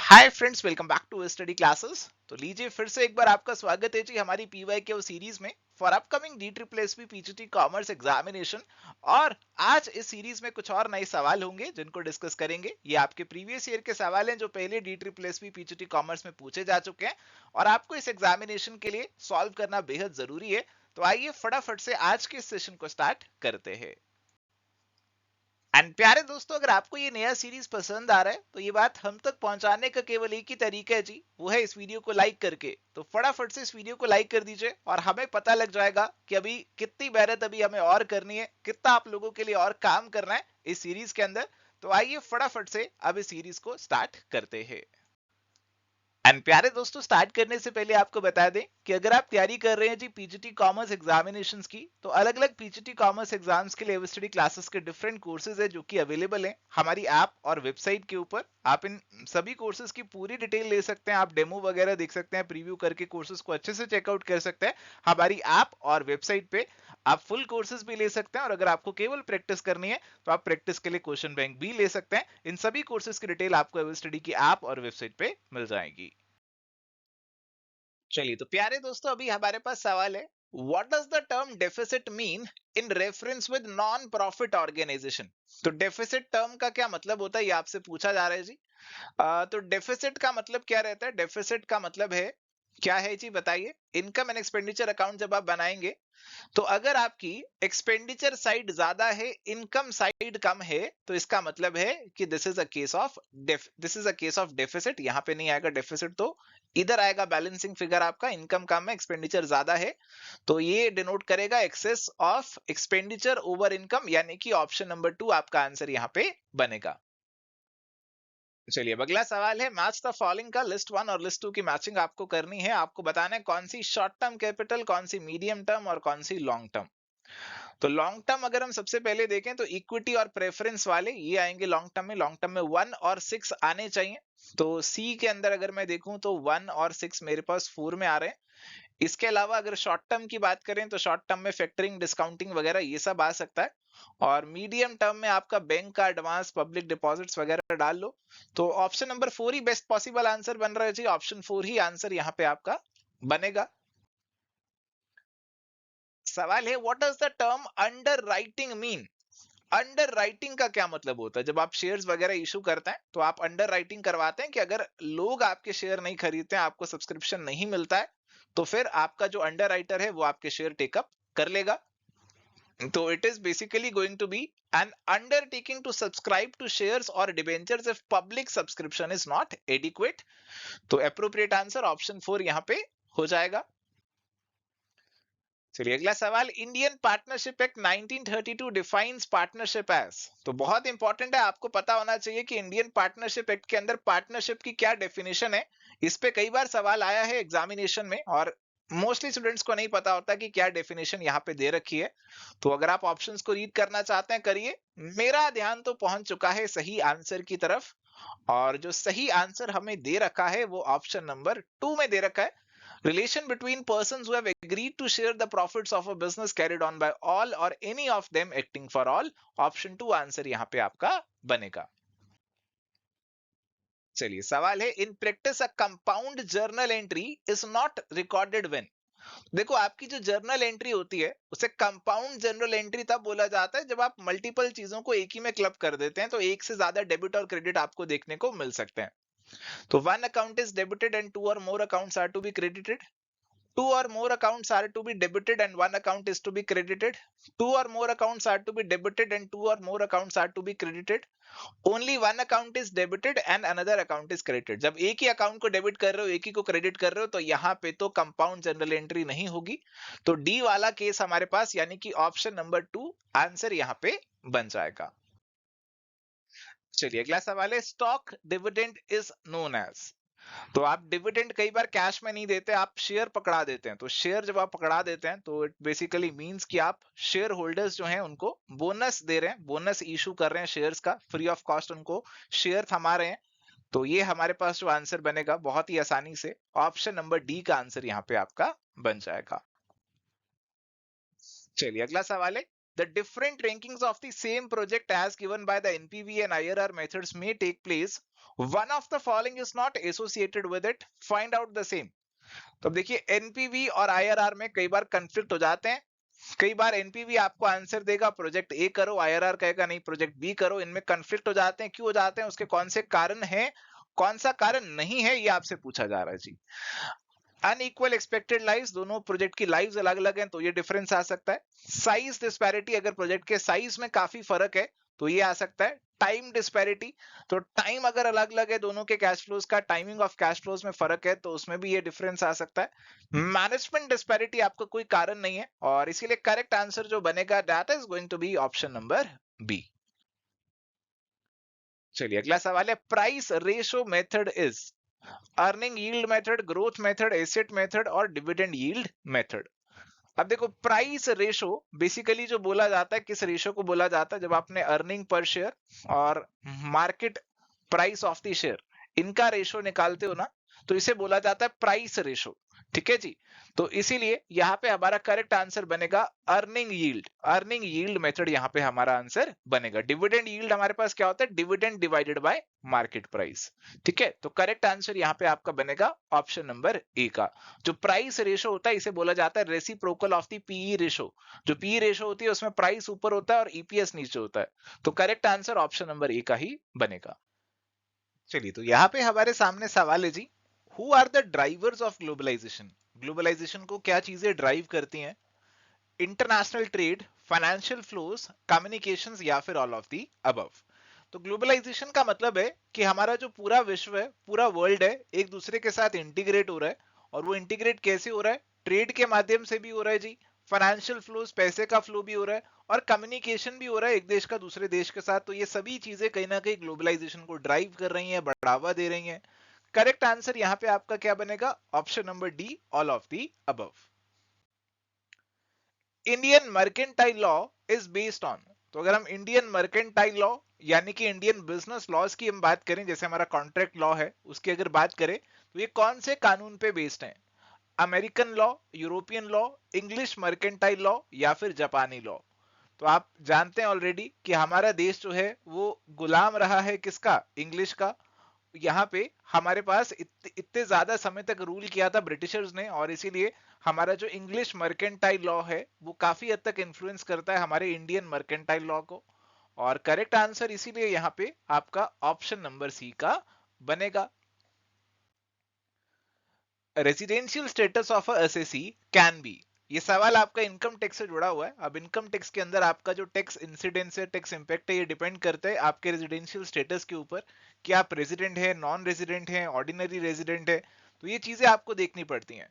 Hi friends, welcome back to study classes. तो लीजिए फिर से एक बार आपका स्वागत है जी हमारी पीवाईक्यू सीरीज में for upcoming DSSP PGT commerce examination. और आज इस सीरीज में कुछ और नए सवाल होंगे जिनको डिस्कस करेंगे। ये आपके प्रीवियस ईयर के सवाल हैं जो पहले DSSP पीजीटी कॉमर्स में पूछे जा चुके हैं और आपको इस एग्जामिनेशन के लिए सॉल्व करना बेहद जरूरी है। तो आइए फटाफट से आज के इस सेशन को स्टार्ट करते हैं। एंड प्यारे दोस्तों, अगर आपको ये नया सीरीज पसंद आ रहा है तो ये बात हम तक पहुंचाने का केवल एक ही तरीका है जी, वो है इस वीडियो को लाइक करके। तो फटाफट से इस वीडियो को लाइक कर दीजिए और हमें पता लग जाएगा कि अभी कितनी मेहनत अभी हमें और करनी है, कितना आप लोगों के लिए और काम करना है इस सीरीज के अंदर। तो आइए फटाफट से अब इस सीरीज को स्टार्ट करते हैं। एंड प्यारे दोस्तों, स्टार्ट करने से पहले आपको बता दें कि अगर आप तैयारी कर रहे हैं जी पीजीटी कॉमर्स एग्जामिनेशंस की, तो अलग अलग पीजीटी कॉमर्स एग्जाम्स के लिए स्टडी क्लासेस के डिफरेंट कोर्सेज है जो कि अवेलेबल हैं हमारी ऐप और वेबसाइट के ऊपर। आप इन सभी कोर्सेज की पूरी डिटेल ले सकते हैं, आप डेमो वगैरह देख सकते हैं, प्रीव्यू करके कोर्सेज को अच्छे से चेकआउट कर सकते हैं हमारी ऐप और वेबसाइट पे। आप फुल कोर्सेज भी ले सकते हैं और अगर आपको केवल प्रैक्टिस करनी है तो आप प्रैक्टिस के लिए क्वेश्चन बैंक भी ले सकते हैं। इन सभी कोर्सेज की डिटेल आपको स्टडी की ऐप और वेबसाइट पे मिल जाएगी। चलिए, तो प्यारे दोस्तों, अभी हमारे पास सवाल है, what does the term deficit mean in reference with non profit organization. तो डेफिसिट टर्म का क्या मतलब होता है, ये आपसे पूछा जा रहा है जी। तो डेफिसिट का मतलब क्या रहता है? डेफिसिट का मतलब है, क्या है जी बताइए। इनकम एंड एक्सपेंडिचर अकाउंट जब आप बनाएंगे तो अगर आपकी एक्सपेंडिचर साइड ज्यादा है, इनकम साइड कम है, तो इसका मतलब है कि this is a case of deficit. यहां पे नहीं आएगा डेफिसिट, तो इधर आएगा बैलेंसिंग फिगर। आपका इनकम कम है, एक्सपेंडिचर ज्यादा है, तो ये डिनोट करेगा excess of expenditure over income, यानी कि ऑप्शन नंबर 2 आपका आंसर यहां पे बनेगा। चलिए, अब अगला सवाल है, मैच द फॉलोइंग का लिस्ट 1 और लिस्ट 2 की मैचिंग आपको करनी है। आपको बताना है कौन सी शॉर्ट टर्म कैपिटल, कौन सी मीडियम टर्म और कौन सी लॉन्ग टर्म। तो लॉन्ग टर्म अगर हम सबसे पहले देखें तो इक्विटी और प्रेफरेंस वाले ये आएंगे लॉन्ग टर्म में। लॉन्ग टर्म में 1 और 6 आने चाहिए। तो सी के अंदर अगर मैं देखूं तो 1 और 6 मेरे पास 4 में आ रहे हैं। इसके अलावा अगर शॉर्ट टर्म की बात करें तो शॉर्ट टर्म में फैक्टरिंग, डिस्काउंटिंग वगैरह ये सब आ सकता है। और मीडियम टर्म में आपका बैंक का एडवांस, पब्लिक डिपॉजिट्स वगैरह डाल लो। तो ऑप्शन नंबर 4 ही बेस्ट पॉसिबल आंसर बन रहा है जी। ऑप्शन 4 ही आंसर यहाँ पे आपका बनेगा। सवाल है, what does the term under writing mean. Under writing का क्या मतलब होता है? जब आप शेयर्स वगैरह इशू करते हैं तो आप अंडर राइटिंग करवाते हैं कि अगर लोग आपके शेयर नहीं खरीदते हैं, आपको सब्सक्रिप्शन नहीं मिलता है, तो फिर आपका जो अंडर राइटर है वो आपके शेयर टेकअप कर लेगा। तो it is basically going to be an undertaking to subscribe to shares और debentures if public subscription is not adequate. तो अप्रोप्रिएट आंसर ऑप्शन 4 यहाँ पे हो जाएगा। चलिए, अगला सवाल, Indian partnership act 1932 defines partnership as. तो बहुत इंपॉर्टेंट है, आपको पता होना चाहिए कि इंडियन पार्टनरशिप एक्ट के अंदर पार्टनरशिप की क्या डेफिनेशन है। इस पे कई बार सवाल आया है एग्जामिनेशन में और मोस्टली स्टूडेंट्स को नहीं पता होता कि क्या डेफिनेशन यहाँ पे दे रखी है। तो अगर आप ऑप्शंस को रीड करना चाहते हैं करिए। मेरा ध्यान तो पहुंच चुका है सही आंसर की तरफ, और जो सही आंसर हमें दे रखा है वो ऑप्शन नंबर 2 में दे रखा है। Relation between persons who have agreed to share the profits of a business carried on by all or any of them acting for all। Option 2 answer यहां पे आपका बनेगा। चलिए, सवाल है, in practice a compound journal entry is not recorded when. देखो, आपकी जो जर्नल एंट्री होती है उसे कंपाउंड जर्नल एंट्री तब बोला जाता है जब आप मल्टीपल चीजों को एक ही में क्लब कर देते हैं, तो एक से ज्यादा डेबिट और क्रेडिट आपको देखने को मिल सकते हैं। तो one account is debited and two और more accounts are to be credited. Two or more accounts are to be debited and one account is to be credited. Two or more accounts are to be debited and two or more accounts are to be credited. Only one account is debited and another account is credited। जब एक ही account को debit कर रहे हो, एक ही को credit कर रहे हो, तो यहाँ पे तो कंपाउंड जनरल एंट्री नहीं होगी। तो डी वाला केस हमारे पास, यानी कि ऑप्शन नंबर 2 आंसर यहाँ पे बन जाएगा। चलिए, अगला सवाल है, stock dividend is known as. तो आप डिविडेंड कई बार कैश में नहीं देते, आप शेयर पकड़ा देते हैं। तो शेयर जब आप पकड़ा देते हैं तो इट बेसिकली मींस कि आप शेयर होल्डर्स जो हैं उनको बोनस दे रहे हैं, बोनस इशू कर रहे हैं शेयर्स का, फ्री ऑफ कॉस्ट उनको शेयर थमा रहे हैं। तो ये हमारे पास जो आंसर बनेगा बहुत ही आसानी से ऑप्शन नंबर डी का आंसर यहाँ पे आपका बन जाएगा। चलिए, अगला सवाल है, The different rankings of the same project as given by the NPV and IRR methods may take place. One of the following is not associated with it. Find out the same. तो अब देखिए NPV और IRR में कई बार conflict हो जाते हैं. कई बार एनपीवी आपको आंसर देगा प्रोजेक्ट ए करो, आईआरआर कहेगा नहीं प्रोजेक्ट बी करो. इनमें कंफ्लिक्ट हो जाते हैं. क्यों हो जाते हैं, उसके कौन से कारण हैं, कौन सा कारण नहीं है, ये आपसे पूछा जा रहा है जी. अनइक्वल एक्सपेक्टेड लाइव्स, दोनों प्रोजेक्ट की लाइव्स अलग अलग हैं तो ये डिफरेंस आ सकता है. साइज डिस्पैरिटी, अगर प्रोजेक्ट के साइज में काफी फर्क है तो ये आ सकता है. टाइम डिस्पैरिटी, तो टाइम अगर अलग अलग है दोनों के कैश फ्लोज का, टाइमिंग ऑफ कैश फ्लोज में फर्क है तो उसमें भी ये डिफरेंस आ सकता है. मैनेजमेंट डिस्पैरिटी आपका कोई कारण नहीं है और इसीलिए करेक्ट आंसर जो बनेगा that is going to be option number B. चलिए अगला सवाल है, price ratio method is earning yield method, growth method, asset method और डिविडेंड यील्ड मेथड. अब देखो प्राइस रेशो बेसिकली जो बोला जाता है, किस रेशो को बोला जाता है, जब आपने अर्निंग पर शेयर और market price of the share इनका रेशो निकालते हो ना, तो इसे बोला जाता है प्राइस रेशो. ठीक है जी. तो इसीलिए यहां पे हमारा करेक्ट आंसर बनेगा earning yield. Earning yield method यहां पे हमारा आंसर बनेगा. डिविडेंड यील्ड हमारे पास क्या होता है, dividend divided by market price. ठीक है, तो करेक्ट आंसर यहां पे आपका बनेगा ऑप्शन नंबर ए का. जो प्राइस रेशो होता है इसे बोला जाता है reciprocal of the PE ratio. जो पीई रेशो होती है उसमें प्राइस ऊपर होता है और ईपीएस नीचे होता है. तो correct answer option number A का ही बनेगा. चलिए तो यहाँ पे हमारे सामने सवाल है जी, who are the drivers of globalisation. Globalisation को क्या चीजें ड्राइव करती हैं, international trade, financial flows, communications या फिर ऑल ऑफ दी अबव. तो ग्लोबलाइजेशन का मतलब है कि हमारा जो पूरा विश्व है, पूरा वर्ल्ड है, एक दूसरे के साथ इंटीग्रेट हो रहा है. और वो इंटीग्रेट कैसे हो रहा है, ट्रेड के माध्यम से भी हो रहा है जी, फाइनेंशियल फ्लोज पैसे का फ्लो भी हो रहा है, और कम्युनिकेशन भी हो रहा है एक देश का दूसरे देश के साथ. तो ये सभी चीजें कहीं ना कहीं ग्लोबलाइजेशन को ड्राइव कर रही हैं, बढ़ावा दे रही हैं. करेक्ट आंसर यहाँ पे आपका क्या बनेगा, option number D, all of the above. Indian mercantile law is based on. तो अगर हम इंडियन मर्केंटाइल लॉ यानी कि इंडियन बिजनेस लॉज की हम बात करें, जैसे हमारा कॉन्ट्रैक्ट लॉ है उसकी अगर बात करें, तो ये कौन से कानून पे बेस्ड है, American law, European law, English mercantile law या फिर जापानी लॉ. तो आप जानते हैं ऑलरेडी कि हमारा देश जो है वो गुलाम रहा है किसका, इंग्लिश का. यहाँ पे हमारे पास इतने ज्यादा समय तक रूल किया था ब्रिटिशर्स ने, और इसीलिए हमारा जो इंग्लिश मर्केंटाइल लॉ है वो काफी हद तक इन्फ्लुएंस करता है हमारे इंडियन मर्केंटाइल लॉ को. और करेक्ट आंसर इसीलिए यहाँ पे आपका ऑप्शन नंबर सी का बनेगा. Residential status of SSC can be. ये सवाल आपका इनकम टैक्स से जुड़ा हुआ है. अब इनकम टैक्स के अंदर आपका जो टैक्स इंसिडेंस है, टैक्स इंपैक्ट है, ये डिपेंड करता है आपके रेजिडेंशियल स्टेटस के ऊपर कि आप रेजिडेंट है, नॉन रेजिडेंट है, ऑर्डिनरी रेजिडेंट है. तो ये चीजें आपको देखनी पड़ती हैं.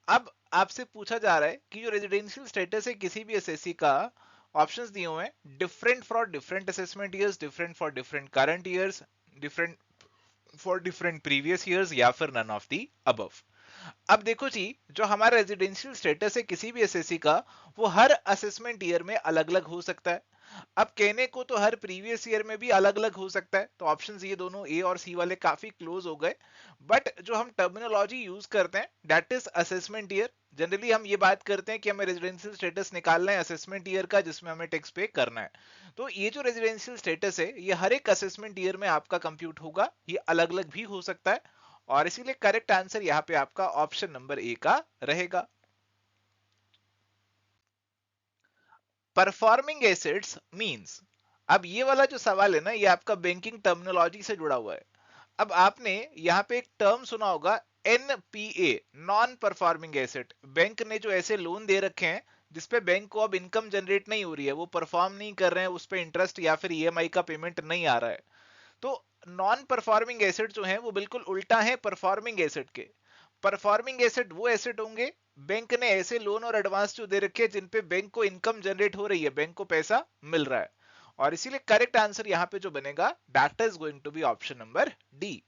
अब आपसे पूछा जा रहा है कि जो रेजिडेंशियल स्टेटस है किसी भी एसएससी का, ऑप्शंस दिए हुए हैं different for different assessment years, different for different current years, different for different previous years या फिर नन ऑफ दी अबव. अब देखो जी, जो हमारा रेजिडेंशियल स्टेटस है किसी भी एसएससी का, वो हर असेसमेंट ईयर में अलग अलग हो सकता है. अब कहने को तो हर प्रीवियस ईयर में भी अलग अलग हो सकता है. तो ऑप्शंस ये दोनों ए और सी वाले काफी क्लोज हो गए. बट जो हम टर्मिनोलॉजी यूज करते हैं that is assessment year. Generally हम ये बात करते हैं कि हमें रेजिडेंशियल स्टेटस निकालना है असेसमेंट ईयर का जिसमें हमें टैक्स पे करना है. तो ये जो रेजिडेंशियल स्टेटस है ये हर एक असेसमेंट ईयर में आपका कंप्यूट होगा, ये अलग अलग भी हो सकता है. और इसीलिए करेक्ट आंसर यहाँ पे आपका ऑप्शन नंबर ए का रहेगा. Performing assets means. अब ये वाला जो सवाल है ना, ये आपका बैंकिंग टर्मिनोलॉजी से जुड़ा हुआ है. अब आपने यहाँ पे एक टर्म सुना होगा NPA, non performing asset. Bank ने जो ऐसे लोन दे रखे हैं जिसपे बैंक को अब इनकम जनरेट नहीं हो रही है, वो परफॉर्म नहीं कर रहे हैं, उस पे इंटरेस्ट या फिर ईएमआई का पेमेंट नहीं आ रहा है. तो नॉन परफॉर्मिंग एसेट जो है वो बिल्कुल उल्टा है परफॉर्मिंग एसेट के. परफॉर्मिंग एसेट वो एसेट होंगे, बैंक ने ऐसे लोन और एडवांस जो दे रखे हैं जिन पे बैंक को इनकम जनरेट हो रही है, बैंक को पैसा मिल रहा है. और इसीलिए करेक्ट आंसर यहां पे जो बनेगा that is going to be option number D.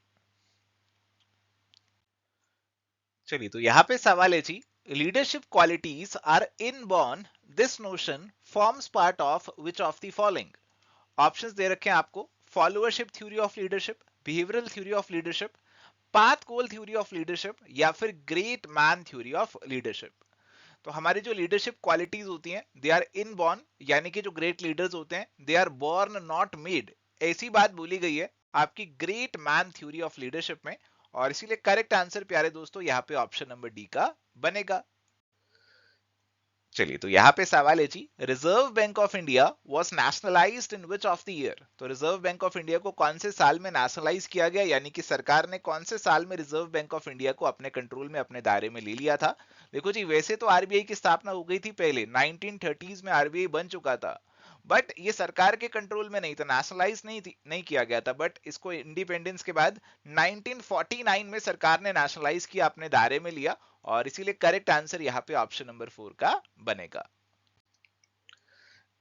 चलिए तो यहां पे सवाल है जी, leadership qualities are inborn, this notion forms part of which of the following. Options दे रखे हैं आपको, followership theory of leadership, behavioural theory of leadership, path goal theory of leadership या फिर great man theory of leadership. तो हमारी जो leadership qualities होती हैं दे आर इनबॉर्न, यानी कि जो ग्रेट लीडर्स होते हैं they are born not made, ऐसी बात बोली गई है आपकी great man theory of leadership में। और इसीलिए करेक्ट आंसर प्यारे दोस्तों यहाँ पे ऑप्शन नंबर डी का बनेगा। चलिए, तो यहाँ पे सवाल है जी, Reserve Bank of India was nationalised in which of the year. तो रिजर्व बैंक ऑफ इंडिया को कौन से साल में नेशनलाइज किया गया, यानी कि सरकार ने कौन से साल में रिजर्व बैंक ऑफ इंडिया को अपने कंट्रोल में, अपने दायरे में ले लिया था। देखो जी, वैसे तो आरबीआई की स्थापना हो गई थी पहले 1930s में, आरबीआई बन चुका था, बट ये सरकार के कंट्रोल में नहीं था, नेशनलाइज नहीं किया गया था। बट इसको इंडिपेंडेंस के बाद 1949 में सरकार ने नेशनलाइज किया, अपने दायरे में लिया, और इसीलिए करेक्ट आंसर यहाँ पे ऑप्शन नंबर 4 का बनेगा।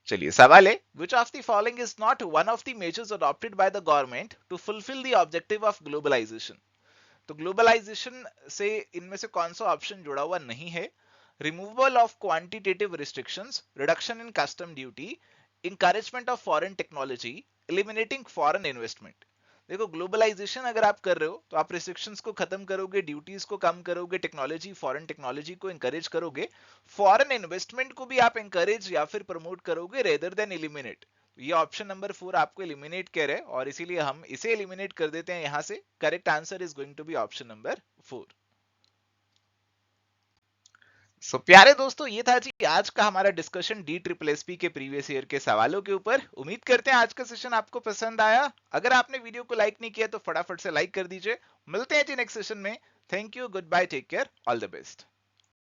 चलिए, सवाल है, which of the following is not one of the measures adopted by the government to fulfill the objective of globalization। तो ग्लोबलाइजेशन से इनमें से कौन सा ऑप्शन जुड़ा हुआ नहीं है। Removal of quantitative restrictions, reduction in custom duty, encouragement of foreign technology, eliminating foreign investment. देखो, ग्लोबलाइजेशन अगर आप कर रहे हो तो आप रिस्ट्रिक्शंस को खत्म करोगे, ड्यूटीज को कम करोगे, टेक्नोलॉजी, फॉरेन टेक्नोलॉजी को इंकरेज करोगे, फॉरेन इन्वेस्टमेंट को भी आप इंकरेज या फिर प्रमोट करोगे रेदर देन एलिमिनेट। ये ऑप्शन नंबर 4 आपको एलिमिनेट कह रहे हैं, और इसीलिए हम इसे एलिमिनेट कर देते हैं यहां से। Correct answer is going to be option number 4। So प्यारे दोस्तों, ये था जी आज का हमारा डिस्कशन डी ट्रिपल एसपी के प्रीवियस ईयर के सवालों के ऊपर। उम्मीद करते हैं आज का सेशन आपको पसंद आया। अगर आपने वीडियो को लाइक नहीं किया तो फटाफट से लाइक कर दीजिए। मिलते हैं जी नेक्स्ट सेशन में। Thank you, good bye, take care, all the best.